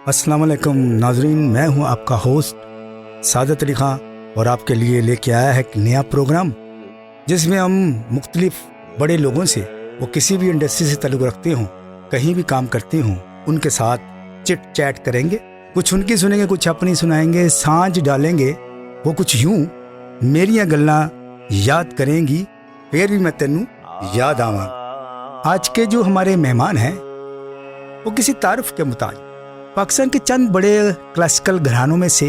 अस्सलाम वालेकुम नाजरीन, मैं हूं आपका होस्ट सादत अली खां और आपके लिए लेके आया है एक नया प्रोग्राम जिसमें हम मुख्तलिफ बड़े लोगों से, वो किसी भी इंडस्ट्री से ताल्लुक़ रखते हों, कहीं भी काम करते हों, उनके साथ चिट चैट करेंगे। कुछ उनकी सुनेंगे, कुछ अपनी सुनाएंगे, सांझ डालेंगे। वो कुछ यूं मेरियां गल्लां याद करेंगी, फिर भी मैं तेनू याद आवांगा। आज के जो हमारे मेहमान हैं वो किसी तारुफ के मुताबिक पाकिस्तान के चंद बड़े क्लासिकल घरानों में से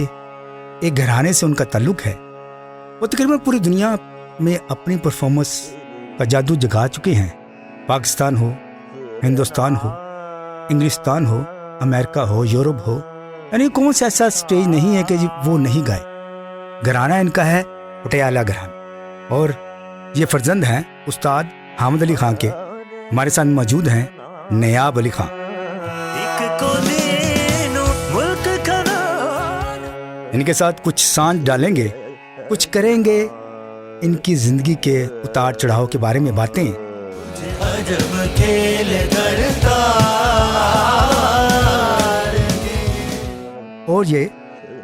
एक घराने से उनका ताल्लुक है। वो तकरीबन पूरी दुनिया में अपनी परफॉर्मेंस का जादू जगा चुके हैं। पाकिस्तान हो, हिंदुस्तान हो, इंग्लिस्तान हो, अमेरिका हो, यूरोप हो, यानी कौन सा ऐसा स्टेज नहीं है कि वो नहीं गाए। घराना इनका है पटियाला घराना और ये फर्जंद हैं उस्ताद हामिद अली खां के। हमारे साथ मौजूद हैं नयाब अली खां। इनके साथ कुछ सांझ डालेंगे, कुछ करेंगे इनकी जिंदगी के उतार चढ़ाव के बारे में बातें। और ये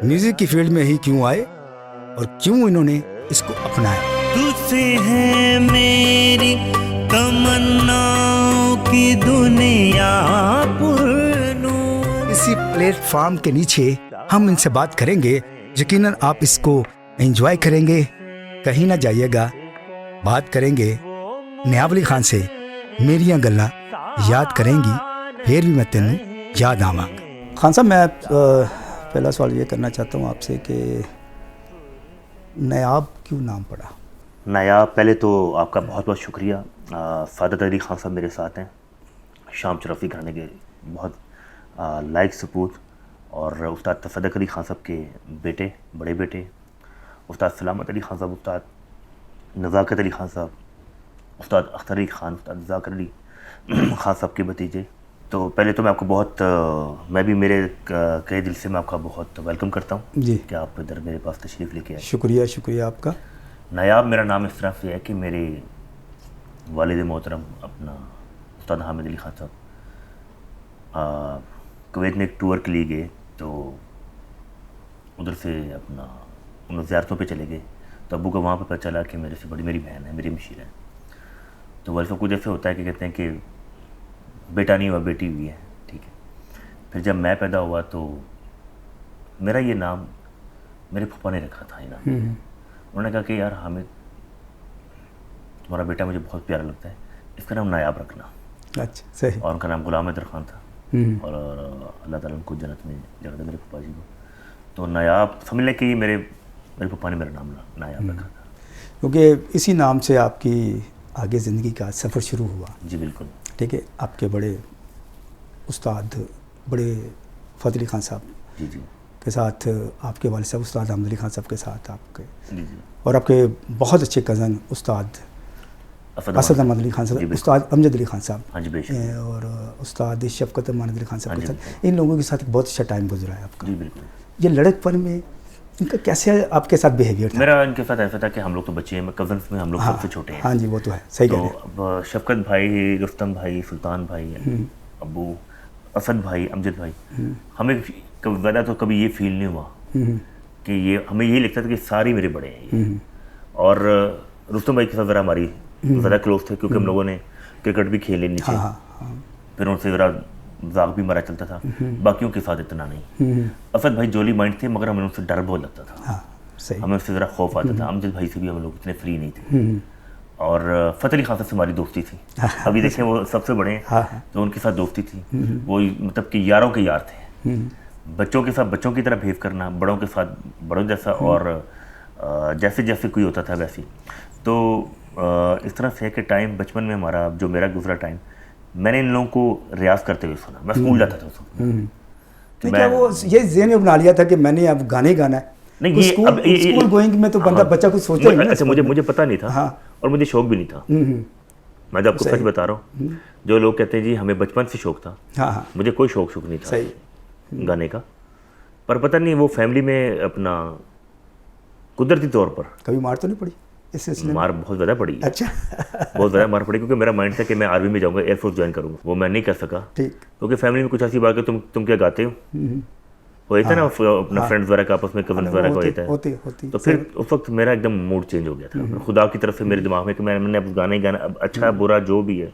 म्यूजिक की फील्ड में ही क्यों आए और क्यों इन्होंने इसको अपनाया। तुझसे है मेरी तमन्नाओं की दुनिया पुरनूर। इसी प्लेटफॉर्म के नीचे हम इनसे बात करेंगे। यकीनन आप इसको एंजॉय करेंगे, कहीं ना जाइएगा। बात करेंगे नयाब अली खान से, मेरियां गल्लां याद करेंगी, फिर भी मैं तेनू याद आवांगा। खान साहब, मैं पहला सवाल ये करना चाहता हूँ आपसे कि नयाब क्यों नाम पड़ा? नायाब, पहले तो आपका बहुत बहुत शुक्रिया। सादत अली खान साहब मेरे साथ हैं, शाम शरफ़ी घराने के बहुत लाइक सपूत, और उस्ताद तसद्दुक़ अली खान साहब के बेटे, बड़े बेटे उस्ताद सलामत अली खान साहब, उस्ताद नज़ाकत अली खान साहब, उस्ताद अख्तर अली खान, उस्ताद ज़ाकिर अली खान साहब के भतीजे। तो पहले तो मैं आपको बहुत मैं भी मेरे कई दिल से मैं आपका बहुत वेलकम करता हूँ जी कि आप इधर मेरे पास तशरीफ़ लेके आए। शुक्रिया, शुक्रिया आपका। नायाब मेरा नाम इस तरह से है कि मेरे वालिद मोहतरम अपना उस्ताद हामिद अली खान साहब कुवैत में एक टूर के लिए गए, तो उधर से अपना उन ज़ियारतों पे चले गए। तो अब्बू को वहाँ पे पता चला कि मेरे से बड़ी मेरी बहन है, मेरी मशीर है। तो वैसे कुछ ऐसे होता है कि कहते हैं कि बेटा नहीं हुआ, बेटी हुई है, ठीक है। फिर जब मैं पैदा हुआ तो मेरा ये नाम मेरे पापा ने रखा था। ये नाम उन्होंने कहा कि यार हामिद, तुम्हारा बेटा मुझे बहुत प्यारा लगता है, इसका नाम नायाब रखना। अच्छा, सही। और उनका नाम गुलाम हैदर खान था, और अल्लाह ताला उनको जन्नत में जगह दे मेरे पापा जी को। तो नायाब समझ लें कि मेरे पापा ने मेरा नाम नायाब रखा था, क्योंकि इसी नाम से आपकी आगे ज़िंदगी का सफ़र शुरू हुआ। जी बिल्कुल, ठीक है। आपके बड़े उस्ताद, बड़े फतेह अली खान साहब जी जी के साथ आपके वालिद साहब उस्ताद हामिद अली खान साहब के साथ आपके, जी जी, और आपके बहुत अच्छे कज़न उस्ताद असद अहमद अली खान साहब, उस्ताद अमजद अली खान साहब, हाँ जी बेशक, और उस्ताद शफ़क़त अली खान साहब हाँ के जी, साथ, इन लोगों के साथ एक बहुत अच्छा टाइम गुजरा है आपका। जी बिल्कुल। ये लड़कपन में इनका कैसे आपके साथ बिहेवियर था? मेरा इनके साथ ऐसा था कि हम लोग तो बच्चे हैं, कज़न्स में हम लोग सबसे छोटे हैं। हाँ जी, वो तो है, सही कह तो रहे हैं। अब शफ़क़त भाई, रुस्तम भाई, सुल्तान भाई, अब्बू, असद भाई, अमजद भाई, हमें ज़्यादा तो कभी ये फील नहीं हुआ कि ये, हमें यही लगता था कि सारे मेरे बड़े हैं ये। और रुस्तम भाई के साथ ज़रा हमारी ज़्यादा क्लोज थे, क्योंकि हम लोगों ने क्रिकेट भी खेले नीचे। फिर उनसे ज़रा जाग भी मारा चलता था, बाकियों के साथ इतना नहीं। असद भाई जोली माइंड थे, मगर हमें उनसे डर बहुत लगता था, सही। हमें उससे ज़रा खौफ आता था। अमजद भाई से भी हम लोग इतने फ्री नहीं थे। और फतेह अली खान साहब से हमारी दोस्ती थी। अभी देखें वो सबसे बड़े हैं, तो उनके साथ दोस्ती थी। वो मतलब कि यारों के यार थे। बच्चों के साथ बच्चों की तरह बिहेव करना, बड़ों के साथ बड़ों जैसा, और जैसे जैसे कोई होता था वैसे। तो इस तरह से कि टाइम बचपन में हमारा जो मेरा गुजरा टाइम, मैंने इन लोगों को रियाज करते हुए सुना। मैं स्कूल जाता था उस वक्त। तो क्या वो ये ज़हन में बना लिया था कि मैंने अब गाने गाना है? नहीं, ये स्कूल गोइंग में तो बच्चा कुछ सोचता है ना। अच्छा, मुझे पता नहीं था। हाँ। और मुझे शौक भी नहीं था। मैं तो आपको सच बता रहा हूँ, जो लोग कहते हैं जी हमें बचपन से शौक था, हाँ, मुझे कोई शौक नहीं था गाने का। पर पता नहीं वो फैमिली में अपना कुदरती तौर पर। कभी मार तो नहीं पड़ी इस सिलसिले में? मार बहुत ज़्यादा पड़ी है, अच्छा। बहुत ज़्यादा मार पड़ी, क्योंकि मेरा माइंड था कि मैं आर्मी में जाऊंगा, एयरफोर्स ज्वाइन करूंगा। वो मैं नहीं कर सका, ठीक। क्योंकि फैमिली में कुछ ऐसी बात है, तुम क्या गाते हो, वो होता है ना अपना फ्रेंड्स वगैरह का आपस में, कजन वगैरह का होता है। होती। तो फिर उस वक्त मेरा एकदम मूड चेंज हो गया था खुदा की तरफ से मेरे दिमाग में कि मैंने अब गाना ही गाना, अब अच्छा बुरा जो भी है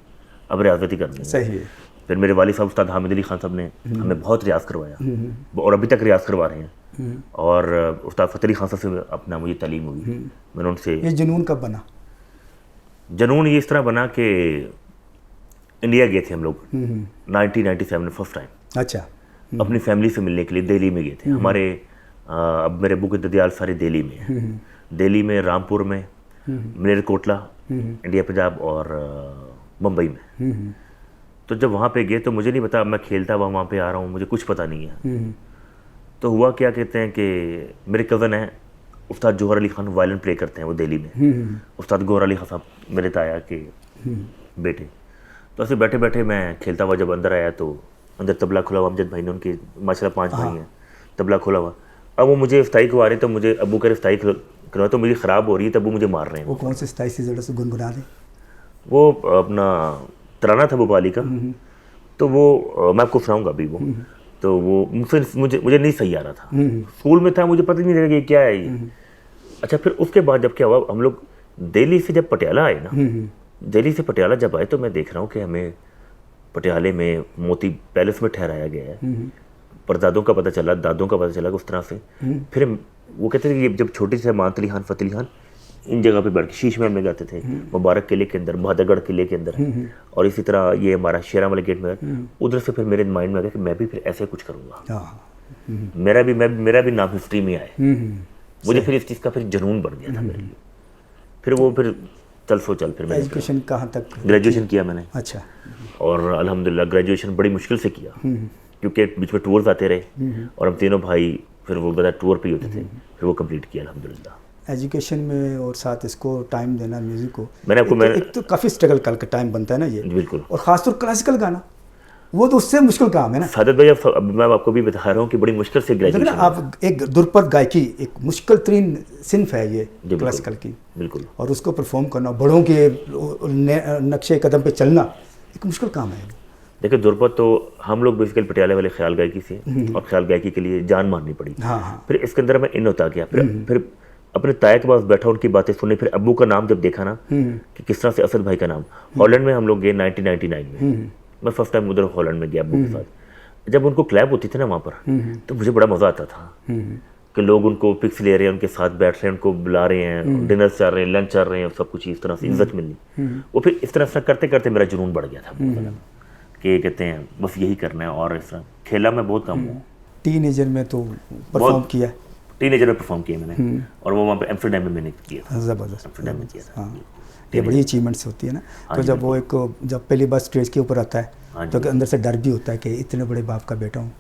अब रियाजत ही करनी है। सही है। फिर मेरे वालिद साहब उस्ताद हामिद अली खान साहब ने हमें बहुत रियाज करवाया, और अभी तक रियाज करवा रहे हैं। और उस्ताद फतेह अली खान साहब से अपना मुझे तालीम हुई। मैंने उनसे, ये जुनून कब बना? जुनून ये इस तरह बना कि इंडिया गए थे हम लोग 1997 में फर्स्ट टाइम, अच्छा। अपनी फैमिली से मिलने के लिए दिल्ली में गए थे। हमारे अब मेरे अबू के ददियाल सारे दिल्ली में हैं, दिल्ली में, रामपुर में, मलेरकोटला इंडिया पंजाब, और मुंबई में। तो जब वहाँ पे गए तो मुझे नहीं पता, मैं खेलता हुआ वहाँ पे आ रहा हूँ, मुझे कुछ पता नहीं है। तो हुआ क्या, कहते हैं कि मेरे कज़न हैं उस्ताद जौहर अली खान, वायलिन प्ले करते हैं वो दिल्ली में। उस्ताद गौहर अली खान साहब मेरे ताया के बेटे। तो ऐसे बैठे बैठे मैं खेलता हुआ जब अंदर आया तो अंदर तबला खुला हुआ, अमजद भाई ने, उनके माशाल्लाह 5 भाई हैं, तबला खुला हुआ। अब वो मुझे इफ्ताई करवा रहे, तो मुझे अबू कर इफ्ताई करवा, तो मुझे ख़राब हो रही है, तब वो मुझे मार रहे हैं। वो कौन से 27 ज़रा से गुनगुना दे। वो अपना तराना था भोपाली का, तो वो मैं आपको सुनाऊंगा अभी। वो तो वो मुझे नहीं सही आ रहा था, स्कूल में था, मुझे पता ही नहीं लगा कि क्या है ये। अच्छा, फिर उसके बाद जब क्या हुआ, हम लोग दिल्ली से जब पटियाला आए ना, दिल्ली से पटियाला जब आए तो मैं देख रहा हूँ कि हमें पटियाले में मोती पैलेस में ठहराया गया है। परदादों का पता चला, दादों का पता चला उस तरह से। फिर वो कहते थे कि जब छोटे से मानत अली खान, फतेह अली खान इन जगह पे बैठ के शीश महल में जाते थे, मुबारक किले के अंदर, बहादुरगढ़ किले के अंदर, और इसी तरह ये हमारा शेरा वाले गेट में। उधर से फिर मेरे माइंड में आ गया कि मैं भी फिर ऐसे कुछ करूँगा, मेरा भी नाम हिस्ट्री में आए। मुझे फिर इस चीज़ का फिर जुनून बढ़ गया था मेरे लिए। फिर वो फिर चल फिर मैंने एजुकेशन कहाँ तक? ग्रेजुएशन किया मैंने। अच्छा। और अल्हम्दुलिल्लाह ग्रेजुएशन बड़ी मुश्किल से किया, क्योंकि बीच में टूर्स आते रहे, और हम तीनों भाई फिर वो बता टूर पे ही होते थे। फिर वो कंप्लीट किया अल्हम्दुलिल्लाह। एजुकेशन में और साथ इसको टाइम देना म्यूज़िक को, मैंने एक तो काफ़ी स्ट्रगल का टाइम बनता है ना ये, बिल्कुल। और ख़ासतौर क्लासिकल गाना, वो तो उससे मुश्किल काम है ना। सादत भाई, अब मैं आपको भी बता रहा हूँ कि बड़ी मुश्किल से ग्रेजुएशन। आप एक दुर्पद गायकी, एक मुश्किल तरीन सिन्फ है ये क्लासिकल की, बिल्कुल, और उसको परफॉर्म करना, बड़ों के नक्शे कदम पे चलना एक मुश्किल काम है। देखिए, दुर्पद तो हम लोग बेसिकली पटियाले वाले ख्याल गायकी से, और ख्याल गायकी के लिए जान मारनी पड़ी। फिर इसके अंदर मैं इन होता गया, फिर अपने ताया के पास बैठा, उनकी बातें सुनी, फिर अब्बू का नाम जब देखा ना कि किस तरह से असद भाई का नाम, हॉलैंड में हम लोग गए 1999 में। मैं फर्स्ट टाइम उधर हॉलैंड में गया अब्बू के साथ। जब उनको क्लैप होती थी ना वहाँ पर, तो मुझे बड़ा मज़ा आता था कि लोग उनको पिक्स ले रहे हैं, उनके साथ बैठ रहे हैं, उनको बुला रहे हैं, डिनर चल रहे हैं, लंच चल रहे हैं, सब कुछ इस तरह से इज्जत मिलनी। वो फिर इस तरह से करते करते मेरा जुनून बढ़ गया था कि कहते हैं बस यही करना है। और इस तरह खेला मैं बहुत कम हूँ। टीनेजर में तो परफॉर्म किया, टीनेजर में परफॉर्म किया मैंने, और वो वहाँ पे एम्स्टरडैम में मैंने किया था। ज़बरदस्त, एम्स्टरडैम में किया था। हाँ, ये बड़ी अचीवमेंट्स होती है ना। तो जब वो जब पहली बार स्टेज के ऊपर आता है तो अंदर से डर भी होता है कि इतने बड़े बाप का बेटा हूँ,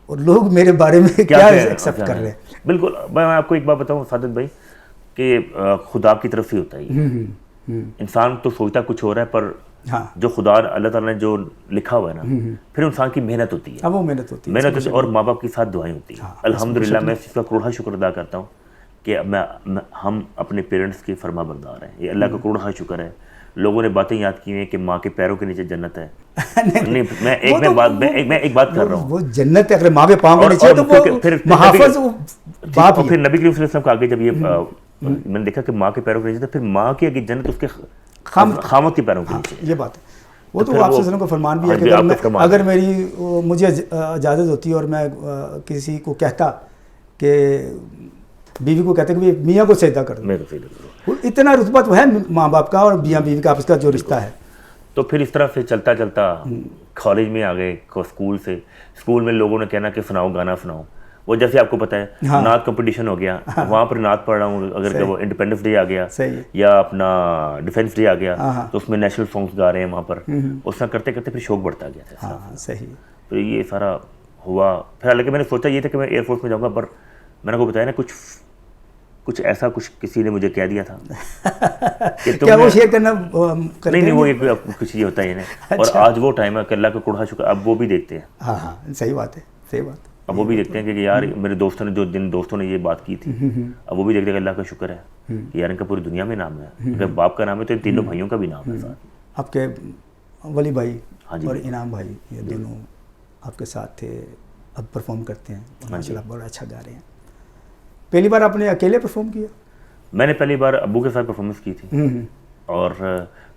और लोग मेरे बारे में क्या एक्सेप्ट कर रहे हैं। बिल्कुल, मैं आपको एक बात बताऊँ सादत भाई कि खुदा की तरफ से होता है। इंसान तो सोचता कुछ हो रहा है, पर हाँ, जो खुदा अल्लाह ताला ने जो लिखा हुआ है ना, फिर इंसान की मेहनत होती है। वो मेहनत होती है, और माँ बाप के साथ दुआएं होती हैं। अल्हम्दुलिल्लाह मैं इसका करोड़ा शुक्र अदा करता हूँ कि हम अपने पेरेंट्स के फरमा बरदार हैं। ये अल्लाह का करोड़ा शुक्र है। लोगों ने बातें याद की हैं कि माँ के पैरों के नीचे जन्नत है। नहीं, मैं एक बात कर रहा हूँ, वो जन्नत है अगर माँ के पाँव के नीचे, तो वो फिर महाफिज बाप ही। फिर नबी करीम सल्लल्लाहु अलैहि वसल्लम का आगे जब ये मैंने देखा कि माँ के पैरों के नीचे, तो फिर माँ की आगे जन्नत उसके खामद के पैरों के नीचे। ये बात है। वो तो आपसे वसल्लम का फरमान भी है कि अगर मेरी मुझे इजाज़त होती है और मैं किसी को कहता कि बीवी को कहते कि मियाँ को सजदा कर दो, इतना रुतबा तो है माँ बाप का और मियाँ बीवी का आपस का जो रिश्ता है। तो फिर इस तरह से चलता चलता कॉलेज में आ गए। स्कूल में लोगों ने कहना कि सुनाओ, गाना सुनाओ। वो जैसे आपको पता है, नात कंपटीशन हो गया, वहाँ पर नात पढ़ रहा हूँ। अगर वो इंडिपेंडेंस डे आ गया या अपना डिफेंस डे आ गया, तो उसमें नेशनल सॉन्ग्स गा रहे हैं वहाँ पर। उस तरह करते करते फिर शौक बढ़ता गया था। सही। तो ये सारा हुआ। फिर हालांकि मैंने सोचा ये था कि मैं एयरफोर्स में जाऊँगा, पर मैंने को बताया ना कुछ ऐसा किसी ने मुझे कह दिया था कि क्या वो शेयर करना नहीं, वो एक कुछ ये होता है ना। और आज वो टाइम है कि अल्लाह का करोड़ा शुक्र, अब वो भी देखते हैं। हाँ, सही बात है, सही बात। अब वो भी देखते हैं कि यार मेरे दोस्तों ने जिन दोस्तों ने ये बात की थी, अब वो भी देखते हैं कि अल्लाह का शुक्र है कि यार इनका पूरी दुनिया में नाम है। अगर बाप का नाम है तो इन तीनों भाइयों का भी नाम है साथ। आपके वली भाई हाँ जी। और इनाम भाई ये दोनों आपके साथ थे, अब परफॉर्म करते हैं, माशाल्लाह बड़ा अच्छा गा रहे हैं। पहली बार आपने अकेले परफॉर्म किया? मैंने पहली बार अब्बू के साथ परफॉर्मेंस की थी और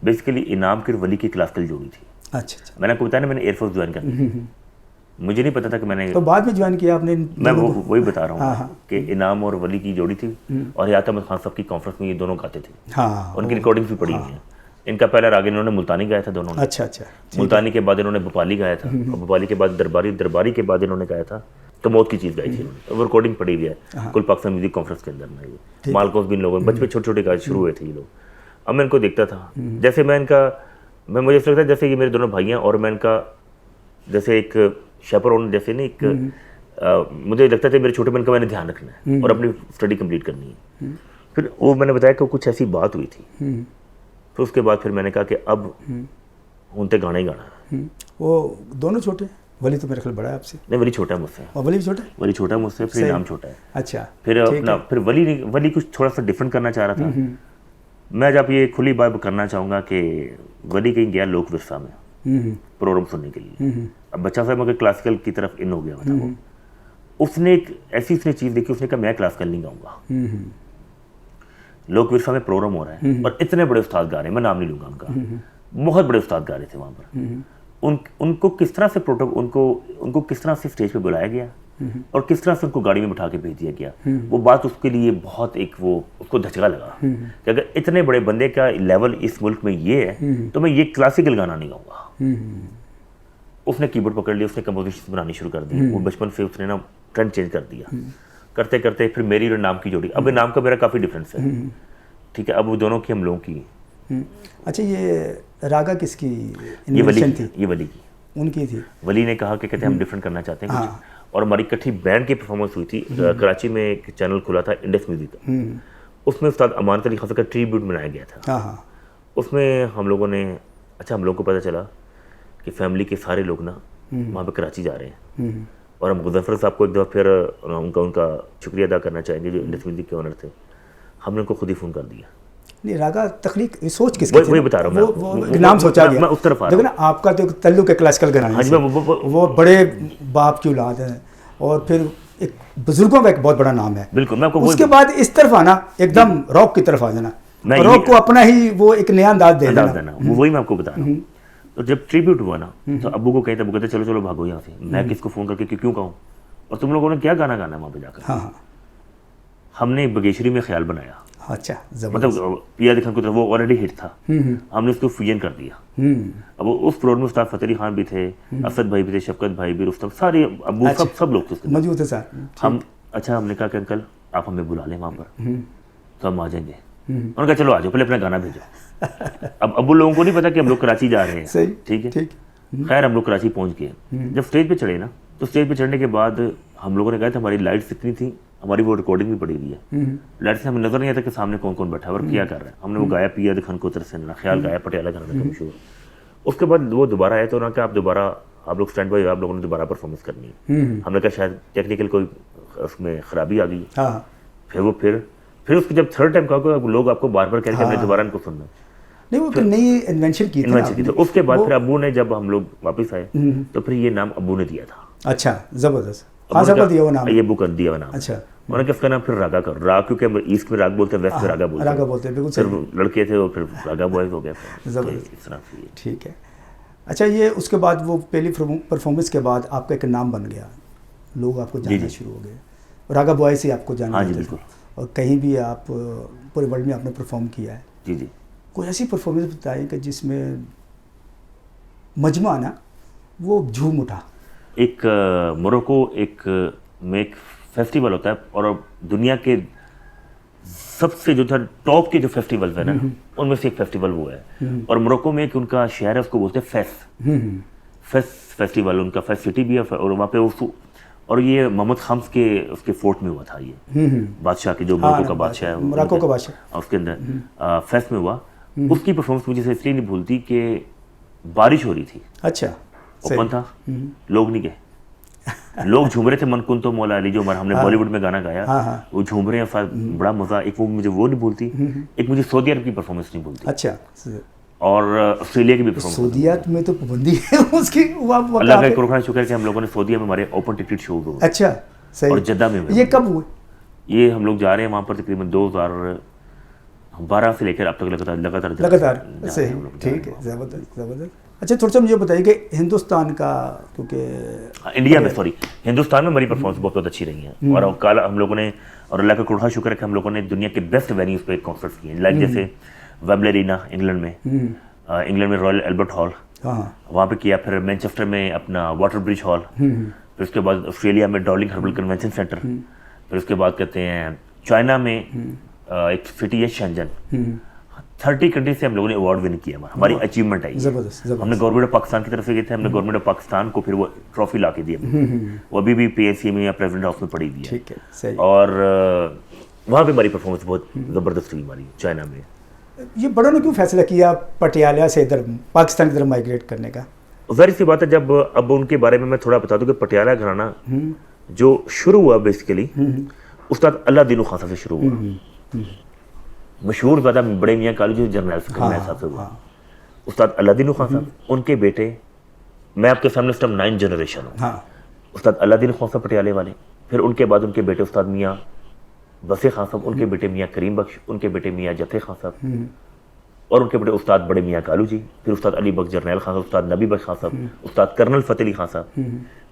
बेसिकली इनाम की और वली की क्लासिकल जोड़ी थी। अच्छा। मैंने आपको बताया ना, मैंने एयरफोर्स ज्वाइन कर ली। मुझे नहीं पता था कि मैंने तो बाद में ज्वाइन किया आपने? मैं वही बता रहा हूँ कि इनाम और वली की जोड़ी थी और याद था खान साहब की कॉन्फ्रेंस में ये दोनों गाते थे। हाँ, उनकी रिकॉर्डिंग्स भी पड़ी हुई हैं। इनका पहला राग इन्होंने मुल्तानी गाया था दोनों ने। अच्छा। मुल्तानी के बाद इन्होंने भोपाली गाया था और भोपाली के बाद दरबारी के बाद इन्होंने गाया था तो मौत की चीज़ गाई थी इन्होंने। वो रिकॉर्डिंग पड़ी हुई है कुल पाकिस्तान म्यूजिक कॉन्फ्रेंस के अंदर में। ये मालकोस भी इन लोगों बचपन छोटे छोटे गाय शुरू हुए थे ये लोग। अब मैं इनको देखता था, जैसे मुझे ऐसा लगता है जैसे ये मेरे दोनों भाई हैं और मैं इनका जैसे एक शेपरॉन जैसे नहीं एक मुझे लगता था मेरे छोटे बहन का मैंने ध्यान रखना है और अपनी स्टडी कंप्लीट करनी है। फिर वो मैंने बताया कि कुछ ऐसी बात हुई थी, फिर उसके बाद फिर मैंने कहा कि अब उनते गाना ही गाना है। वो दोनों छोटे? वली तो मेरे ख्याल बड़ा है आपसे। नहीं, वली छोटा है मुझसे। और वली भी छोटा है? वली छोटा है मुझसे, फिर इनाम छोटा है। अच्छा। फिर वली कुछ थोड़ा सा डिफरेंट करना चाह रहा था। मैं जब ये खुली बात करना चाहूँगा कि वली कहीं गया लोक विरसा में प्रोग्राम सुनने के लिए। अब बच्चा साहब मगर क्लासिकल की तरफ इन हो गया था वो। उसने एक ऐसी चीज़ देखी, उसने कहा मैं क्लासिकल नहीं गाऊंगा। लोक विरसा में प्रोग्राम हो रहा है और इतने बड़े उस्ताद गा रहे हैं, मैं नाम नहीं लूंगा उनका, बहुत बड़े उस्ताद गा रहे थे वहाँ पर। उनको किस तरह से उनको किस तरह से स्टेज पे बुलाया गया और किस तरह से उनको गाड़ी में बिठा के भेज दिया गया, वो बात उसके लिए बहुत उसको धचका लगा कि अगर इतने बड़े बंदे का लेवल इस मुल्क में ये है तो मैं ये क्लासिकल गाना नहीं गाऊंगा। उसने कीबोर्ड पकड़ लिया, उसने कंपोजिशन बनानी शुरू कर दी। वो बचपन से उसने ना ट्रेंड चेंज कर दिया। करते करते फिर मेरी और नाम की जोड़ी, अब नाम का मेरा काफ़ी डिफरेंस है, ठीक है। अब वो दोनों की हम लोगों की। अच्छा, ये रागा किसकी ये वली इन्वेंशन की, थी? ये वली की। उनकी थी। वली ने कहा कि कहते हैं हम डिफरेंट करना चाहते हैं कुछ, और हमारी इकट्ठी बैंड की परफॉर्मेंस हुई थी। कराची में एक चैनल खुला था इंडेक्स म्यूजिक का, उसमें उस्ताद अमानत अली खान का ट्रिब्यूट बनाया गया था। उसमें हम लोगों को पता चला कि फैमिली के सारे लोग ना वहाँ पे कराची जा रहे हैं और हम मुजफ्फर साहब को एक दफ़ा फिर उनका शुक्रिया अदा करना चाहेंगे जो इंडेक्स म्यूजिक के ओनर थे। हमने उनको खुद ही फ़ोन कर दिया। नहीं, रागा तख्लीक सोच किसकी थी? वही बता रहा हूँ वो नाम सोचा गया। मैं उस तरफ आ देखो ना, आपका तो तल्लुक है क्लासिकल गाना से, वो बड़े बाप की औलाद है और फिर एक बुजुर्गों का एक बहुत बड़ा नाम है। बिल्कुल, मैं आपको उसके बाद इस तरफ आना, एकदम रॉक की तरफ आ जाना, रॉक को अपना ही वो एक नया अंदाज देना, वही मैं आपको बता रहा हूँ। तो जब ट्रिब्यूट हुआ ना तो अब्बू को कहते, अब्बू कहते चलो चलो भागो यहाँ से, मैं किसको फ़ोन करके क्यों कहूँ, और तुम लोगों ने क्या गाना गाना है वहाँ पे जाकर। हमने बगेशरी में ख्याल बनाया। अच्छा, मतलब पिया दिखन को वो ऑलरेडी हिट था, हमने उसको फ्यूजन कर दिया। अब उस प्रोग्राम में उस्ताद फतेह अली खान भी थे, असद भाई भी थे, शफकत भाई भी, रुस्तम, सारे अब्बू सब लोग थे मौजूद थे साथ। हमने कहा कि अंकल आप हमें बुला लें वहाँ पर तो हम आ जाएंगे। उन्होंने कहा चलो आ जाओ, पहले अपना गाना भेजो। अब अब्बू लोगों को नहीं पता कि हम लोग कराची जा रहे हैं, ठीक है। खैर हम लोग कराची पहुँच गए। जब स्टेज पे चढ़े ना तो स्टेज पे चढ़ने के बाद हम लोगों ने कहा था हमारी लाइट्स इतनी थी, हमारी वो रिकॉर्डिंग भी पड़ी हुई है, लाइट से हमें नजर नहीं आता कि सामने कौन कौन बैठा है और क्या कर रहा है। हमने वो गाया पिया दिखन को तरसे ना, ख्याल गाया, पटियाला गाना था मशहूर। उसके बाद वो दोबारा आया तो उन्होंने कहा आप लोग स्टैंड बाई, आप लोगों ने दोबारा परफॉर्मेंस करनी है। हमने कहा शायद टेक्निकल कोई उसमें खराबी आ गई। फिर उसके जब थर्ड टाइम कहा लोग आपको बार बार कह रहे हैं दोबारा इनको सुनना, नहीं वो नई इन्वेंशन की थी। तो उसके बाद फिर अब्बू ने, जब हम लोग वापस आए तो फिर ये नाम अब्बू ने दिया था। अच्छा, जबरदस्त, खासा कर दिया वो नाम, ये बुक कर दिया वो नाम। अच्छा, उन्होंने कहा इसका नाम फिर रागा कर, राग क्योंकि ईस्ट में राग बोलते हैं, वेस्ट में रागा बोलते हैं, बिल्कुल फिर लड़के थे और फिर रागा बॉयज हो गए। ठीक है। अच्छा, ये उसके बाद वो पहली परफॉर्मेंस के बाद आपका एक नाम बन गया, लोग आपको जानना शुरू हो गए, रागा बॉय से आपको जानना। बिल्कुल। और कहीं भी आप पूरे वर्ल्ड में आपने परफॉर्म किया है। जी। कोई ऐसी परफॉर्मेंस बताएं कि जिसमें मजमा ना वो झूम उठा। एक मोरक्को में एक फेस्टिवल होता है और दुनिया के सबसे जो था टॉप के जो फेस्टिवल है ना उनमें से एक फेस्टिवल वो है। और मोरक्को में एक उनका शहर है, उसको बोलते हैं फेस फेस्टिवल, उनका फेस सिटी भी है। और वहाँ पे और ये मोहम्मद खाम्स के उसके फोर्ट में हुआ था, ये बादशाह के जो मोरक्को का बादशाह है, मोरक्को का बादशाह, उसके अंदर फेस में हुआ। उसकी परफॉर्मेंस मुझे इसलिए नहीं भूलती कि बारिश हो रही थी। अच्छा, ओपन था, लोग नहीं गए, लोग झूम रहे थे मन कुन तो मौला अली, जो हमने बॉलीवुड में गाना गाया, हाँ, हाँ। वो झूम रहे हैं, बड़ा मजा। एक वो मुझे वो नहीं बोलती, एक मुझे सऊदी अरब की परफॉर्मेंस नहीं बोलती, अच्छा, और ऑस्ट्रेलिया की भी परफॉर्मेंस। सऊदीया में तो पाबंदी है उसकी, अल्लाह का करोड़ शुक्र है कि हम लोगों ने सऊदीया में हमारे ओपन टिकट शो हुए। अच्छा, सही। और जद्दा में ये कब हुए? ये हम लोग जा रहे हैं वहाँ पर तकरीबन 2012 से लेकर अब तक लगातार सही, ठीक है, ज़बरदस्त। अच्छा, थोड़ा सा मुझे बताइए कि हिंदुस्तान का, क्योंकि इंडिया में, सॉरी, हिंदुस्तान में हमारी परफॉर्मेंस बहुत अच्छी रही है। और कल हम लोगों ने, और अल्लाह का करोड़ शुक्र है कि हम लोगों ने दुनिया के बेस्ट वेन्यूज पे कॉन्सर्ट्स किए, लाइक जैसे वेम्बले अरीना इंग्लैंड में, इंग्लैंड में रॉयल एल्बर्ट हॉल, वहाँ पे किया। फिर मैनचेस्टर में अपना वाटर ब्रिज हॉल, फिर उसके बाद ऑस्ट्रेलिया में डार्लिंग हर्बल कन्वेंशन सेंटर, फिर उसके बाद कहते हैं चाइना में एक सिटी है शेंजन। 30 कंट्री से हम लोगों ने अवार्ड विन किया। हमारी अचीवमेंट है। हमने गवर्नमेंट ऑफ पाकिस्तान की तरफ से गए थे, हमने गवर्नमेंट ऑफ पाकिस्तान को फिर वो ट्रॉफी ला के दी, वो अभी भी PAC में या प्रेसिडेंट हाउस में पड़ी हुई है। ठीक है, सही। और वहाँ पे हमारी परफॉर्मेंस बहुत ज़बरदस्त हुई हमारी चाइना में। ये बड़ों ने क्यों फैसला किया पटियाला से इधर पाकिस्तान की तरफ माइग्रेट करने का? जाहिर सी बात है, जब अब उनके बारे में मैं थोड़ा बता दूं कि पटियाला घराना जो शुरू हुआ बेसिकली उस्ताद अल्लादीन खान साहब से शुरू हुआ। मशहूर ज़्यादा बड़े मियाँ कालू जो जर्नल साहब से हुआ। उस्ताद अल्लादीन खान साहब, उनके बेटे, मैं आपके सामने इस टाइम 9 जनरेशन हूँ। उस्ताद अल्लादीन खान साहब पटियाले वाले, फिर उनके बाद उनके बेटे उस्ताद मियाँ बसे खान साहब, उनके बेटे मियाँ करीम बख्श, उनके बेटे मियाँ जथे खान साहब, और उनके बेटे उस्ताद बड़े मियाँ कालू जी, फिर उस्ताद अली बख्श जरनैल खान साहब, उस्ताद नबी बख्श खान साहब, उस्ताद कर्नल फतेह अली खान साहब,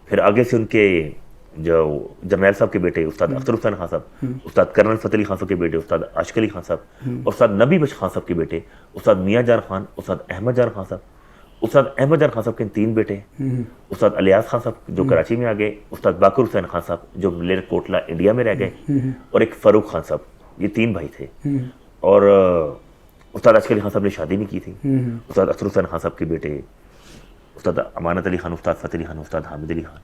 फिर आगे से उनके जो जरनैल साहब के बेटे उस्ताद अख्तर हुसैन खान साहब, उस्ताद कर्नल फतेह अली खान साहब के बेटे उस्ताद आशिक अली खान साहब, और उस्ताद नबी बख्श खान साहब के बेटे उस्ताद मियाँ जान खान, उस्ताद अहमद जान खान साहब, उस्ताद अहमद जान खान साहब के 3 बेटे, उस्ताद अलियास खान साहब जो कराची में आ गए, उस्ताद बाकर हुसैन खान साहब जो मलेरकोटला इंडिया में रह गए, और एक फ़ारूक खान साहब। ये 3 भाई थे। और उस्ताद आशिक अली खान साहब ने शादी नहीं की थी। उस्ताद अख्तर हुसैन खान साहब के बेटे उस्ताद अमानत अली खान, उस्ताद फतेह अली खान, उस्ताद हामिद अली खान,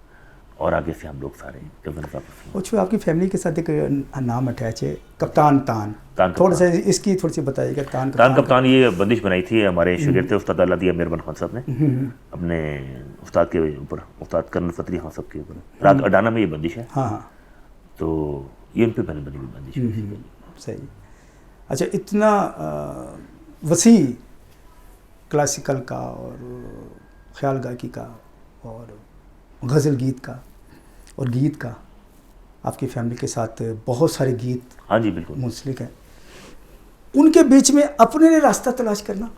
और आगे से हम लोग सारे कज़न साहब। अच्छा, आपकी फैमिली के साथ एक नाम अटैच है, कप्तान तान। थोड़ा सा इसकी थोड़ी सी बताइएगा। तान कप्तान ये बंदिश बनाई थी हमारे शागिर्द थे उस्ताद अल्लादिया मेहरबान खान साहब ने अपने उस्ताद के ऊपर, उस्ताद कर्नल फतेह अली खान साहब के ऊपर। राग अडाना में ये बंदिश है। हाँ, तो ये उन पर बनी हुई बंदिश। सही। अच्छा, इतना वसी क्लासिकल का और ख्याल गायकी का और गज़ल गीत का और गीत का, आपकी फैमिली के साथ बहुत सारे गीत, हाँ जी बिल्कुल, मुंसलिक हैं। उनके बीच में अपने लिए रास्ता तलाश करना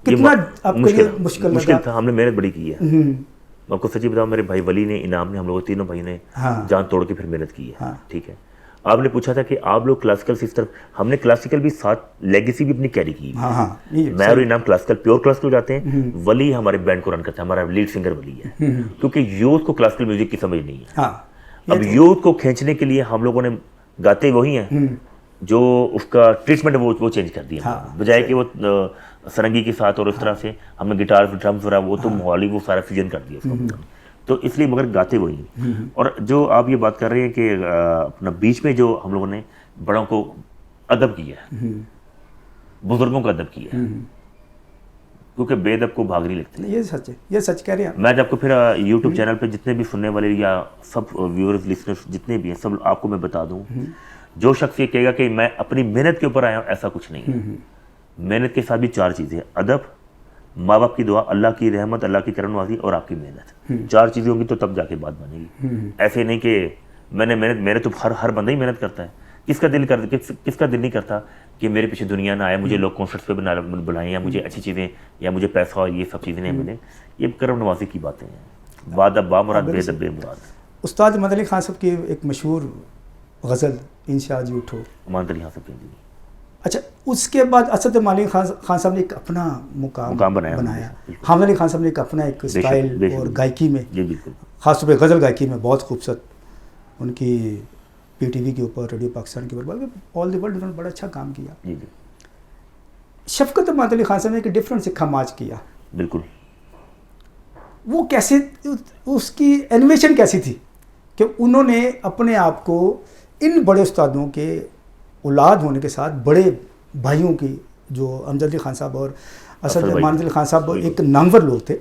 कितना आपके लिए मुश्किल था। हमने मेहनत बड़ी की है। मैं आपको सच्ची बताऊं, मेरे भाई वली ने, इनाम ने, हम लोग तीनों भाई ने जान तोड़ के फिर मेहनत की है। ठीक है, आपने पूछा था कि आप लोग क्लासिकल से इस तरफ, हमने क्लासिकल भी साथ लेगेसी भी अपनी कैरी की। मैं और इनाम क्लासिकल, प्योर क्लासिकल जाते हैं। वली हमारे बैंड को रन करता है, हमारा लीड सिंगर वली है, क्योंकि यूथ को क्लासिकल म्यूजिक की समझ नहीं है। अब यूथ को खींचने के लिए हम लोगों ने गाते वही हैं जो उसका ट्रीटमेंट है वो चेंज कर दिया। बजाय कि वो सरंगी के साथ और इस तरह से हमने गिटार ड्रम्स वगैरह वो तो मोहाली वो सारा फ्यूजन कर दिया उसका। तो इसलिए मगर गाते वही। और जो आप ये बात कर रहे हैं कि अपना बीच में जो हम लोगों ने बड़ों को अदब किया है, बुजुर्गों का अदब किया है, क्योंकि बेअदब को भाग नहीं लगती। ये सच है, ये सच कह रहे हैं। मैं आपको फिर यूट्यूब चैनल पे जितने भी सुनने वाले या सब व्यूअर्स लिसनर्स जितने भी हैं, सब आपको मैं बता दूं, जो शख्स ये कहेगा कि मैं अपनी मेहनत के ऊपर आया हूँ, ऐसा कुछ नहीं है। मेहनत के साथ भी 4 चीज़ें, अदब, माँ बाप की दुआ, अल्लाह की रहमत, अल्लाह की करमवाजी और आपकी मेहनत। 4 चीज़ें होंगी तो तब जाके बात बनेगी। ऐसे नहीं कि मैंने मेहनत तो हर बंदा ही मेहनत करता है। किसका दिल नहीं करता कि मेरे पीछे दुनिया ना आए, मुझे लोग कॉन्सर्ट्स पे बुलाएं, या मुझे अच्छी चीज़ें, या मुझे पैसा और ये सब चीज़ें नहीं मिले। ये करम नवाजी की बातें हैं। वादब बामुराद बेदब बेमुराद। उस्ताद अहमद अली खान साहब की एक मशहूर गज़ल इंशा जी उठो, अहमद अली खान साहब की। अच्छा, उसके बाद असद मालिक खान साहब ने एक अपना मुकाम बनाया। हामिद अली खान साहब ने एक अपना एक स्टाइल और गायकी में, खासतौर पर गज़ल गायकी में बहुत खूबसूरत, उनकी PTV के ऊपर, रेडियो पाकिस्तान के ऊपर, ऑल द वर्ल्ड उन्होंने बड़ा अच्छा काम किया। शफकत अहमद अली खान साहब ने एक डिफरेंट से खमाज किया। बिल्कुल। वो कैसे, उसकी एनिमेशन कैसी थी कि उन्होंने अपने आप को इन बड़े उस्तादों के औलाद होने के साथ बड़े भाइयों की, जो अमजद अली खान साहब और असद मानद अली खान साहब एक नामवर लोग थे,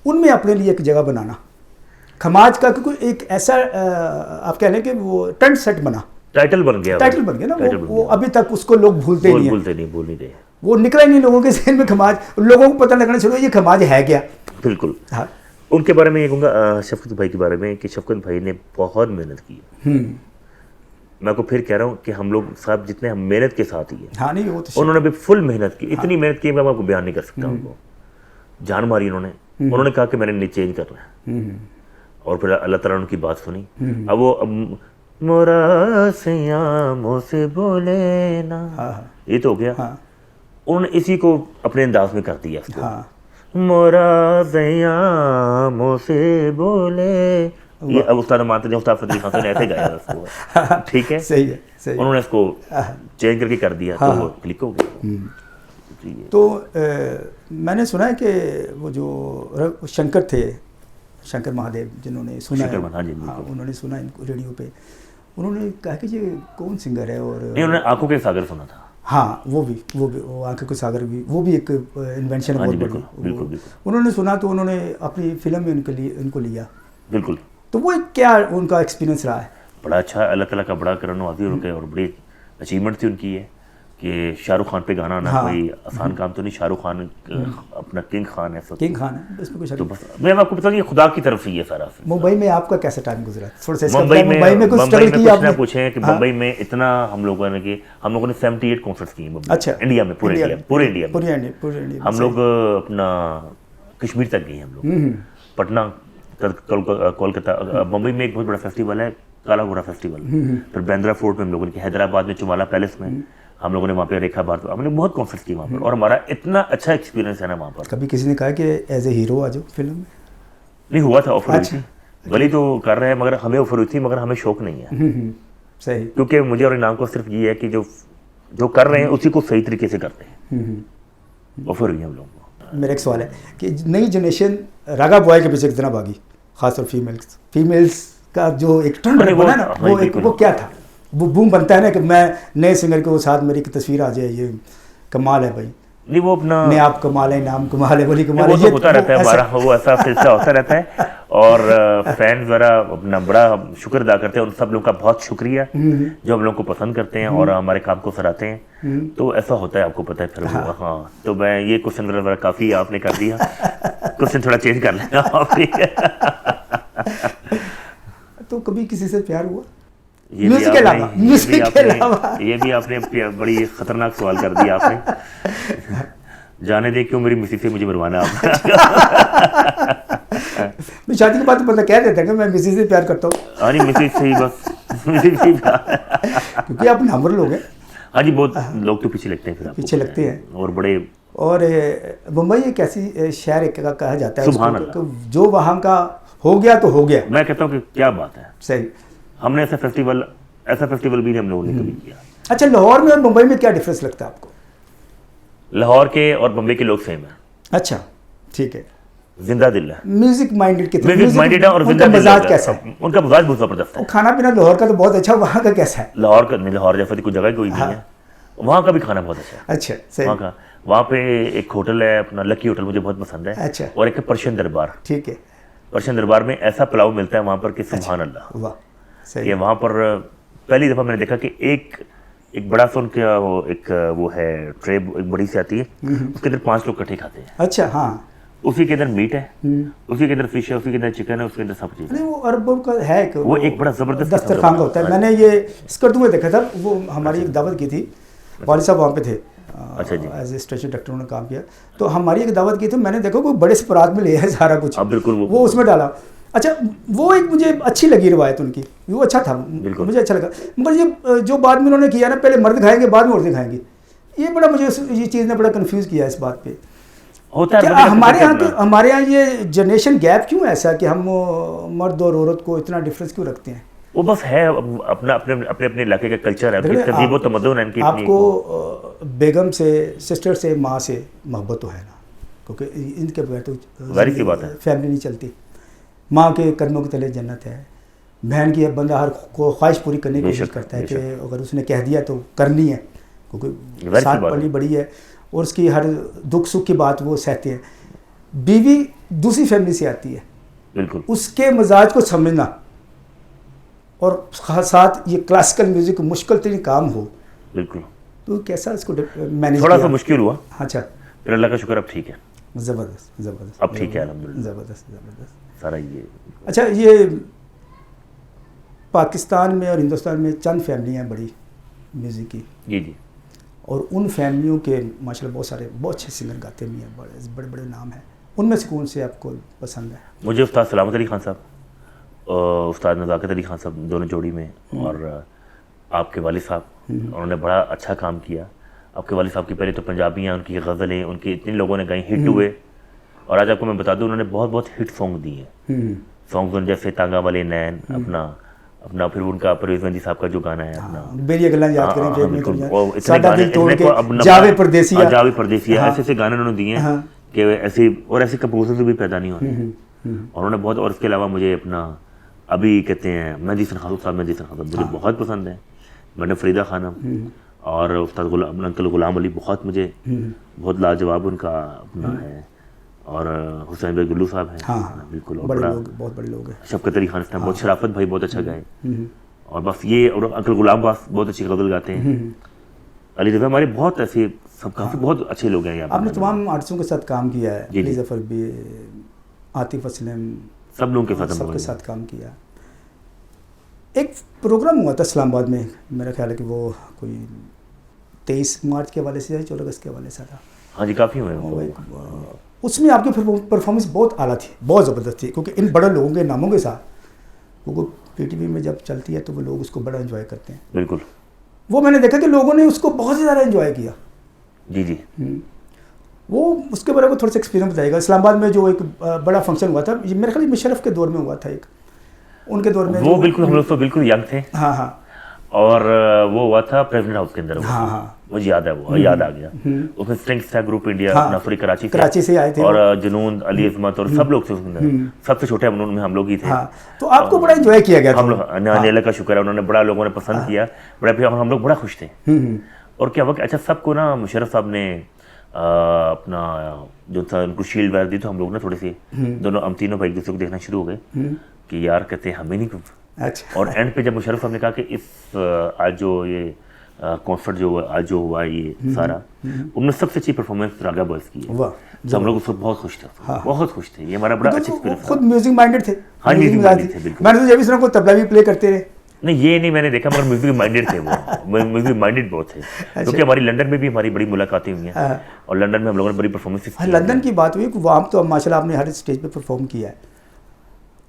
उनमें अपने लिए एक जगह बनाना, खमाज का क्योंकि एक ऐसा आप कह लें कि वो ट्रेंड सेट बना, टाइटल बन गया ना, वो अभी तक उसको लोग भूल नहीं रहे, वो निकला ही नहीं लोगों के जहन में खमाज, लोगों को पता लगना शुरू ये खमाज है क्या। बिल्कुल। हाँ। उनके बारे में ये कहूँगा शफकत भाई के बारे में कि शफकत भाई ने बहुत मेहनत की है। मैं आपको फिर कह रहा हूँ कि हम लोग साहब जितने हम मेहनत के साथ ही है। हाँ, नहीं वो तो उन्होंने भी फुल मेहनत की, इतनी मेहनत की मैं आपको बयान नहीं कर सकता। उनको जान मारी उन्होंने कहा कि मैंने चेंज करना है, और फिर अल्लाह ताला ने उनकी बात सुनी। अब वो मोरा सयामों से बोले ना, ये तो हो गया। उन्होंने इसी को अपने अंदाज में कर दिया उसको। मोरा सयामों से बोले, ये अब उस्ताद मानते हैं, उस्ताद फतेह खान ने ऐसे गाया उसको। ठीक है, सही है, सही। उन्होंने इसको चेंज करके कर दिया, तो वो क्लिक हो गया। तो मैंने सुना है कि वो जो शंकर थे, शंकर महादेव, जिन्होंने सुना है, उन्होंने सुना इनको रेडियो पे, उन्होंने कहा कि ये कौन सिंगर है, और नहीं, उन्होंने आंखों के सागर सुना था। हाँ, वो आंखों के सागर भी, वो भी एक इन्वेंशन है बहुत बड़ी। उन्होंने सुना तो उन्होंने अपनी फिल्म में इनको लिया। बिल्कुल। तो वो क्या उनका एक्सपीरियंस रहा है? बड़ा अच्छा, अल्लाह ताला का बड़ा करम नवाज़ी उनके, और बड़ी अचीवमेंट थी उनकी है कि शाहरुख खान पे गाना आना कोई आसान काम तो नहीं। शाहरुख खान अपना किंग खान है, किंग खान है, इसमें कुछ तो बस मैं आपको बता दूं ये खुदा की तरफ से ये सारा। मुंबई में आपका कैसा टाइम गुजरा? थोड़ा सा मुंबई में कुछ स्ट्रगल किया आपने? पूछे कि मुंबई में इतना हम लोगों ने 78 कॉन्सर्ट्स किए मुंबई। अच्छा, इंडिया में, पूरे इंडिया में हम लोग अपना कश्मीर तक गए हम लोग, पटना, कोलकाता। मुंबई में एक बहुत बड़ा फेस्टिवल है, काला घोड़ा फेस्टिवल। फिर बांद्रा फोर्ट में हम लोगों ने, हैदराबाद में चुमाला पैलेस में हम लोगों ने वहाँ पे रेखा भारत, हमने बहुत कॉन्सर्ट्स किए वहाँ पर, और हमारा इतना अच्छा एक्सपीरियंस है ना वहाँ पर। कभी किसी ने कहा कि एज ए हीरो आ जाओ फिल्म में? नहीं हुआ था, ऑफर हुई थी, गली तो कर रहे हैं, मगर हमें ऑफर हुई थी, मगर हमें शौक नहीं है। सही। क्योंकि मुझे और इनाम को सिर्फ ये है कि जो कर रहे हैं उसी को सही तरीके से करते हैं। ऑफर हुई है हम लोगों को। मेरा एक सवाल है कि नई जनरेशन रागा बॉय के पीछे कितना भागी, खासतौर फीमेल्स का जो एक ट्रेंड बना ना, वो क्या था? वो बूम बनता है ना कि मैं नए सिंगर के साथ मेरी एक तस्वीर आ जाए, ये कमाल है भाई। नहीं, वो अपना नहीं, आप कमाल है, नाम कमाल है, बोली कमाल है, ये होता रहता है हमारा, वो ऐसा सिलसिला होता रहता है। और फैन जरा अपना बड़ा शुक्र अदा करते हैं, उन सब लोगों का बहुत शुक्रिया जो हम लोग को पसंद करते हैं और हमारे काम को सराहते हैं। तो ऐसा होता है, आपको पता है फिर। हाँ, तो मैं ये क्वेश्चन मेरा काफ़ी आपने कर दिया, क्वेश्चन थोड़ा चेंज कर लेना तो कभी किसी से प्यार हुआ? ये भी आपने बड़ी खतरनाक सवाल कर दिया आपने। जाने दे क्यों मेरी मिसेज से मुझे मरवाना आपने। शादी के बाद तो बंदा कह देता है कि मैं मिसेज से प्यार करता हूँ। हाँ जी, मिसेज से ही बस, क्योंकि आप नंबर लोग हैं। हाँ जी, बहुत लोग तो पीछे लगते हैं, फिर पीछे लगते हैं, और बड़े। और मुंबई एक ऐसी शहर कहा जाता है सुभान अल्लाह, जो वहाँ का हो गया तो हो गया। मैं कहता हूँ कि क्या बात है, सही। हमने ऐसा फेस्टिवल भी हम लोगों ने कभी किया। अच्छा, लाहौर में और मुंबई में क्या डिफरेंस लगता है आपको? लाहौर के और मुंबई के लोग सेम है। अच्छा, ठीक है। जिंदा दिल है, म्यूजिक माइंडेड है, और उनका मजाज कैसा है? उनका मजाज बहुत जबरदस्त है। खाना पीना लाहौर का तो बहुत अच्छा, वहाँ का कैसा है? लाहौर जैसा कोई जगह कोई नहीं है, वहाँ का भी खाना बहुत अच्छा है। अच्छा, सही। वहाँ पे एक होटल है अपना, लकी होटल, मुझे बहुत पसंद है। अच्छा। और एक पर्शियन दरबार। ठीक है। पर्शियन दरबार में ऐसा पुलाव मिलता है वहाँ पर कि सुभान अल्लाह। वाह, सही। ये वहाँ पर पहली दफ़ा मैंने देखा कि एक बड़ा सा उनका वो है ट्रे, एक बड़ी सी आती है, उसके अंदर 5 लोग इकट्ठे खाते हैं। अच्छा, हाँ। उसी के अंदर मीट है, उसी के अंदर फिश है, उसी के अंदर चिकन है, उसके अंदर सब चीज़। नहीं, वो अरबों का है कि वो एक बड़ा ज़बरदस्त दस्तरखान का होता है। मैंने ये स्कर्दू में देखा था, वो हमारी एक दावत की थी, वालिद साहब वहाँ पे थे। अच्छा जी। एज ए स्टेशन डायरेक्टर उन्होंने काम किया, तो हमारी एक दावत की थी, मैंने देखा कोई बड़े से परात में ले है सारा कुछ। बिल्कुल, वो उसमें डाला। अच्छा, वो एक मुझे अच्छी लगी रवायत उनकी, वो अच्छा था, मुझे अच्छा लगा। मगर ये जो बाद में उन्होंने किया ना, पहले मर्द खाएंगे बाद में औरतें खाएंगी, ये बड़ा मुझे ये चीज़ ने बड़ा कंफ्यूज किया इस बात पे। होता है हमारे यहाँ ये जनरेशन गैप क्यों ऐसा कि हम मर्द और औरत को इतना डिफरेंस क्यों रखते हैं? वो बस है अपना अपने इलाके का कल्चर है, तहजीब व तमद्दुन है इनकी। आपको बेगम से, सिस्टर से, माँ से मोहब्बत तो है ना, क्योंकि इनके बगैर तो जाहिर सी बात है फैमिली नहीं चलती। माँ के कदमों के तले जन्नत है। बहन की बंदा हर को ख्वाहिश पूरी करने की कोशिश करता है कि अगर उसने कह दिया तो करनी है, क्योंकि साथ पली बड़ी है और उसकी हर दुख सुख की बात वो सहते हैं। बीवी दूसरी फैमिली से आती है, बिल्कुल उसके मिजाज को समझना और साथ ये क्लासिकल म्यूजिक मुश्किल तरीन काम हो, बिल्कुल। तो कैसा इसको मैनेज थोड़ा सा किया? मुश्किल हुआ, अच्छा, फिर अल्लाह का शुक्र अब ठीक है, ज़बरदस्त ज़बरदस्त, अब ठीक है अल्हम्दुलिल्लाह। ज़बरदस्त ज़बरदस्त। सारा ये अच्छा, ये पाकिस्तान में और हिंदुस्तान में चंद फैमिलियाँ बड़ी म्यूज़िक की, जी जी और उन फैमिलियों के माशाल्लाह बहुत सारे बहुत अच्छे सिंगर गाते भी हैं, बड़े बड़े बड़े नाम हैं। उनमें से कौन से आपको पसंद है? मुझे उस्ताद सलामत अली खान साहब और उस्ताद नज़ाकत अली खान साहब दोनों जोड़ी में, और आपके वालिद साहब, उन्होंने बड़ा अच्छा काम किया। आपके वालिद साहब की पहले तो पंजाबियाँ, उनकी गज़लें, उनके इतने लोगों ने गाई, हिट हुए। और आज आपको मैं बता दूं, उन्होंने बहुत बहुत हिट सॉन्ग दिए हैं। सॉन्ग जैसे तांगा वाले नैन, अपना फिर उनका परवेज़ मेहंदी साहब का जो गाना है अपना बेरिया गल्ला याद हाँ, करें, हाँ, बिल्कुल। वो इतने साडा गाने दिल तोड़ इतने के, को अब न- जावे परदेसिया, जावे परदेसिया, हाँ। ऐसे ऐसे गाने उन्होंने दिए हैं हाँ। कि ऐसे और ऐसे कंपोजर भी पैदा नहीं होते। और उन्होंने बहुत, और इसके अलावा मुझे अपना अभी कहते हैं मेहंदी हसन खान साहब, मेहंदी हसन खान साहब मुझे बहुत पसंद है। मैंने फरीदा खानम और उस्ताद अंकल गुलाम अली, बहुत मुझे बहुत लाजवाब उनका अपना है। और हुसैन भाई गुल्लू साहब हैं, हाँ, बिल्कुल। और बड़े बड़ा लोग, बहुत बड़े लोग हैं। शफकत अली खान इस टाइम बहुत, शराफत भाई बहुत अच्छा गाए। और बस ये, और अंकल गुलाम बास बहुत अच्छी गज़ल गाते हैं। अली रज़ा, हमारे बहुत ऐसे सब काफ़ी बहुत अच्छे लोग हैं यहाँ पे। आपने तमाम आर्टिस्टों के साथ काम किया है, जी, जी। अली ज़फ़र भी, आतिफ असलम, सब लोगों के साथ हम सबके लोग साथ काम किया। एक प्रोग्राम हुआ था इस्लामाबाद में, मेरा ख्याल है कि वो कोई 23 मार्च के हवाले से या 14 अगस्त के हवाले से था। हाँ जी, काफ़ी हुए वो हैं। एक, उसमें आपकी परफॉर्मेंस बहुत आला थी, बहुत ज़बरदस्त थी, क्योंकि इन बड़े लोगों के नामों के साथ, क्योंकि पीटीवी में जब चलती है तो वो लोग उसको बड़ा एंजॉय करते हैं। बिल्कुल। वो मैंने देखा कि लोगों ने उसको बहुत ज़्यादा एंजॉय किया। जी जी वो उसके बारे में थोड़ा सा एक्सपीरियंस बताइएगा। इस्लामाबाद में जो एक बड़ा फंक्शन हुआ था, ये मेरे ख्याल में मुशर्रफ के दौर में हुआ था, एक उनके दौर में वो बिल्कुल, हम लोग तो बिल्कुल यंग थे। हाँ हाँ और वो हुआ था प्रेसिडेंट हाउस के अंदर। हाँ हाँ, मुझे याद है, वो याद आ गया। उसमें स्ट्रिंग्स था, ग्रुप इंडिया, हाँ, अपना पूरी कराची से आए थे। और जुनून, अली अज़मत और सब लोग थे उसके अंदर। सबसे छोटे उन्होंने हम लोग ही थे। हाँ, तो आपको बड़ा एंजॉय किया गया था। हम लोग, अल्लाह का शुक्र है, उन्होंने बड़ा, लोगों ने पसंद किया बड़ा, फिर हम लोग बड़ा खुश थे। और क्या हुआ कि अच्छा सबको ना मुशर्रफ साहब ने अपना जो था उनको शील्ड वगैरह दी, तो हम लोग ना थोड़े से दोनों, हम तीनों भाई एक दूसरे को देखना शुरू हो गए कि यार कहते हैं हमें नहीं कुछ। अच्छा, और एंड पे जब मुशर्रफ साहब ने कहा कि इस आज जो ये कॉन्सर्ट जो आज जो हुआ ये सारा, उनमें सबसे अच्छी परफॉर्मेंस रागा बॉयज़ की है। वाह, तो हम लोग उसको बहुत खुश थे, बहुत खुश थे। ये हमारा बड़ा अच्छा वो एक्सपीरियंस खुद म्यूजिक माइंडेड थे। हाँ, म्यूजिक music minded थे, बिल्कुल। मैंने तो जब इस तरह को तबला भी प्ले करते रहे। नहीं, ये नहीं मैंने देखा, मगर म्यूजिक माइंडेड थे वो। म्यूजिक माइंडेड बहुत थे, क्योंकि हमारी लंदन में भी हमारी बड़ी मुलाकातें हुई हैं। और लंदन में हम लोगों ने बड़ी परफॉर्मेंस हाँ, लंदन की बात हुई, वहाँ तो माशाल्लाह आपने हर स्टेज पे परफॉर्म किया है।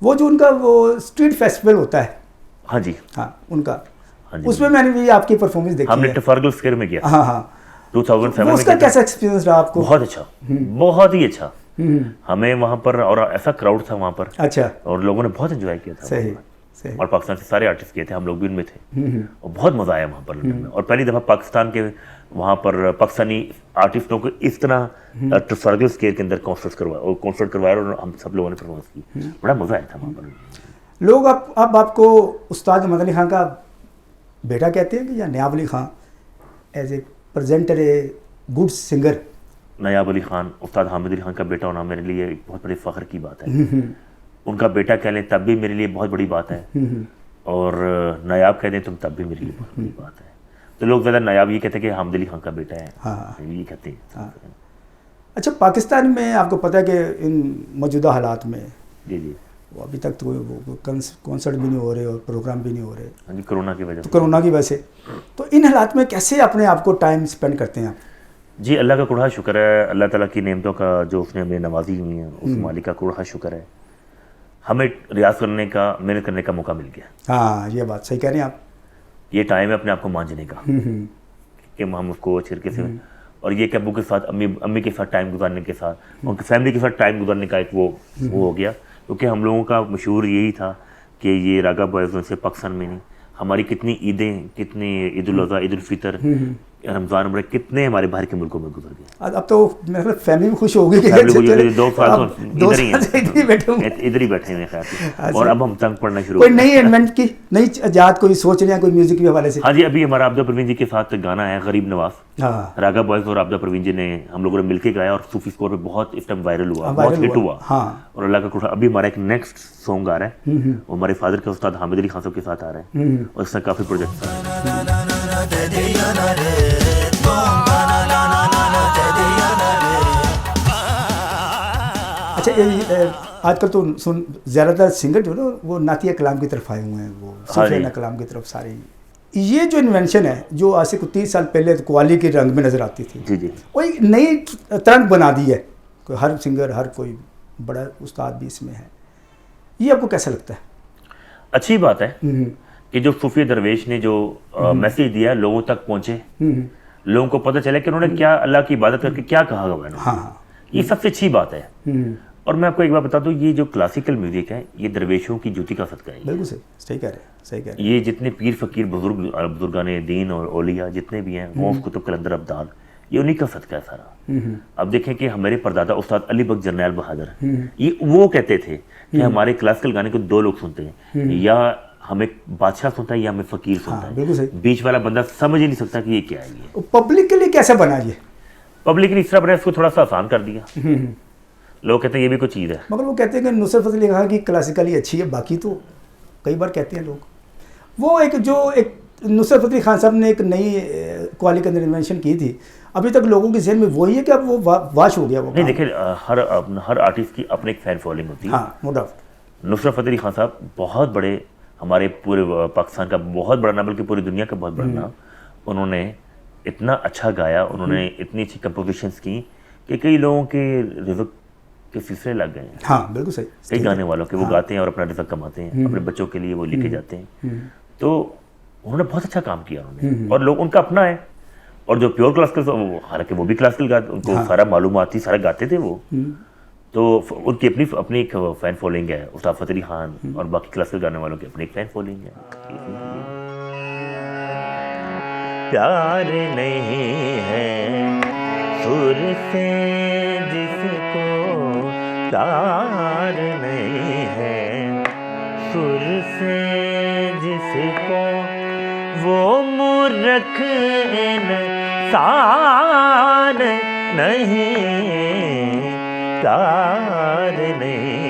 वो जो उनका वो स्ट्रीट फेस्टिवल होता है, हाँ जी, हाँ उनका, हाँ जी, उसमें मैंने भी आपकी परफॉर्मेंस देखी हमने है। ट्रफालगर स्क्वायर में किया हाँ हाँ, 2007 वो में उसका किया था। कैसा एक्सपीरियंस रहा आपको? बहुत अच्छा, बहुत ही अच्छा। हमें वहाँ पर, और ऐसा क्राउड था वहाँ पर, अच्छा, और लोगों ने बहुत एंजॉय किया था। सही सही। और पाकिस्तान से सारे आर्टिस्ट गए थे, हम लोग भी उनमें थे। और बहुत मज़ा आया वहाँ पर लंदन में। और पहली दफ़ा पाकिस्तान के वहाँ पर पाकिस्तानी आर्टिस्टों को इस तरह ट्रफालगर स्क्वायर के अंदर कॉन्सर्ट करवाया, और हम सब लोगों ने परफॉर्मेंस की। बड़ा मज़ा आया था वहाँ पर। लोग अब आपको उस्ताद मोहम्मद अली खान का बेटा कहते हैं कि या Nayab Ali Khan, as a presenter, a good singer? Nayab Ali Khan, Ustad Hamid Ali Khan का बेटा होना मेरे लिए एक बहुत बड़ी फ़ख्र की बात है। उनका बेटा कह लें तब भी मेरे लिए बहुत बड़ी बात है, और नायाब कह दें तुम तब भी मेरे लिए बहुत बड़ी बात है। तो लोग ज़्यादा नायाब ये कहते हैं कि हामिद अली खान का बेटा है, हाँ, ये कहते हैं। हाँ। अच्छा, पाकिस्तान में आपको पता है कि इन मौजूदा हालात में, जी जी, वो अभी तक तो वो कॉन्सर्ट भी नहीं हो रहे और प्रोग्राम भी नहीं हो रहे, हाँ जी, कोरोना की वजह से। कोरोना की वजह से। तो इन हालात में कैसे अपने आप को टाइम स्पेंड करते हैं आप? जी, अल्लाह का कुड़ा शुक्र है, अल्लाह ताला की नेमतों का जो उसने हमें नवाजी हुई है, उस मालिक का कुड़ा शुक्र है। हमें रियाज करने का, मेहनत करने का मौका मिल गया। हाँ, ये बात सही कह रहे हैं आप। ये टाइम है अपने आप को मांझने का, कि हम उसको अच्छे तरीके से, और ये कि अब्बू के साथ, अम्मी के साथ टाइम गुजारने के साथ, उनकी फैमिली के साथ टाइम गुजारने का एक वो हो गया। क्योंकि हम लोगों का मशहूर यही था कि ये रागा बॉयज़ से पाकिस्तान में नहीं, हमारी कितनी ईदें, कितनी ईद उल अज़हा, ईद उल फितर, रमज़ान मुबारक कितने हमारे बाहर के मुल्कों में गुजर गए। अब तो मेरे फैमिली भी खुश हो गई कि फैमिली को चलो, जो 2 साल अब तो इधर ही साल से इधर ही बैठे होंगे। इधर ही बैठे हैं खैर। और अब हम तंग पढ़ना शुरू कोई हो नई इन्वेंट की नई जात कोई सोच रहे हैं कोई म्यूजिक के हवाले से? हाँ जी, अभी हमारा आबदा परवीन जी के साथ गाना है गरीब नवाज। हाँ, रागा बॉयज और आबदा परवीन जी ने हम लोगों ने मिलकर गाया और सूफी स्कोर पे बहुत इस टाइम वायरल हुआ, बहुत हिट हुआ। हाँ, और अल्लाह का कुछ अभी हमारा एक नेक्स्ट सॉन्ग आ रहा है, वो हमारे फादर के उस्ताद हामिद अली खान साहब के साथ आ रहा है और इसका काफ़ी प्रोजेक्ट अच्छा। आजकल तो सुन ज़्यादातर सिंगर जो ना वो नातिया कलाम की तरफ आए हुए हैं, वो सूफियाना कलाम की तरफ सारे। ये जो इन्वेंशन है जो आज से कुछ 30 साल पहले तो कव्वाली के रंग में नज़र आती थी, जी जी, वो एक नई तरंग बना दी है। कोई हर सिंगर हर कोई बड़ा उस्ताद भी इसमें है। ये आपको कैसा लगता है? अच्छी बात है कि जो सूफी दरवेश ने जो मैसेज दिया लोगों तक पहुंचे, लोगों को पता चला कि उन्होंने क्या अल्लाह की इबादत करके क्या कहा हुआ है। हाँ, ये सबसे अच्छी बात है। और मैं आपको एक बात बता दूं, ये जो क्लासिकल म्यूजिक है ये दरवेशों की जूती का सदका है। बिल्कुल सही, सही कह रहे हैं, सही कह रहे हैं। ये जितने पीर फकीर बुजुर्गान दीन और औलिया जितने भी हैं, गौस कुतुब कलंदर अब्दाल, ये उन्हीं का सदका है सारा। अब देखें कि हमारे परदादा उस्ताद अली बख्श जरनैल बहादुर, ये वो कहते थे कि हमारे क्लासिकल गाने को 2 लोग सुनते हैं, या हमें बादशाह सुनता है या हमें फकीर सुनता है। बिल्कुल सही। बीच वाला बंदा समझ ही नहीं सकता कि ये क्या है। ये पब्लिक के लिए कैसे बना ये? पब्लिक ने इस तरह बनाया, इसको थोड़ा सा आसान कर दिया। लोग कहते हैं ये भी कोई चीज़ है, मगर वो कहते हैं कि नुसरत फतेह अली खान की क्लासिकली अच्छी है, बाकी तो कई बार कहते हैं लोग। वो एक नुसरत फतेह अली खान साहब ने एक नई कव्वाली के अंदर इन्वेंशन की थी, अभी तक लोगों के जहन में वही है कि अब वो वाश हो गया वो? नहीं, देखिए हर आर्टिस्ट की अपनी एक फैन फॉलोइंग होती है। हाँ, नो डाउट। नुसरत फतेह अली खान साहब बहुत बड़े, हमारे पूरे पाकिस्तान का बहुत बड़ा नाम, बल्कि पूरी दुनिया का बहुत बड़ा नाम। उन्होंने इतना अच्छा गाया, उन्होंने इतनी अच्छी कंपोजिशंस की कि कई लोगों के रिज़्क के सिलसिले लग गए हैं। हाँ, बिल्कुल सही। कई गाने वालों के वो गाते हैं और अपना रिज़्क कमाते हैं, अपने बच्चों के लिए वो लेके जाते हैं। तो उन्होंने बहुत अच्छा काम किया उन्होंने, और लोग उनका अपना है। और जो प्योर क्लासिकल, हालांकि वो भी क्लासिकल गाते, उनको सारा मालूमात थी, सारा गाते थे वो। तो उनकी अपनी एक फैन फॉलोइंग है, उस्ताद फतेह अली खान और बाकी क्लासिकल गाने वालों की अपनी एक फैन फॉलोइंग है। प्यार नहीं है सुर से जिसको, प्यार नहीं है सुर से जिसको, वो मूर्ख इंसान नहीं, प्यार नहीं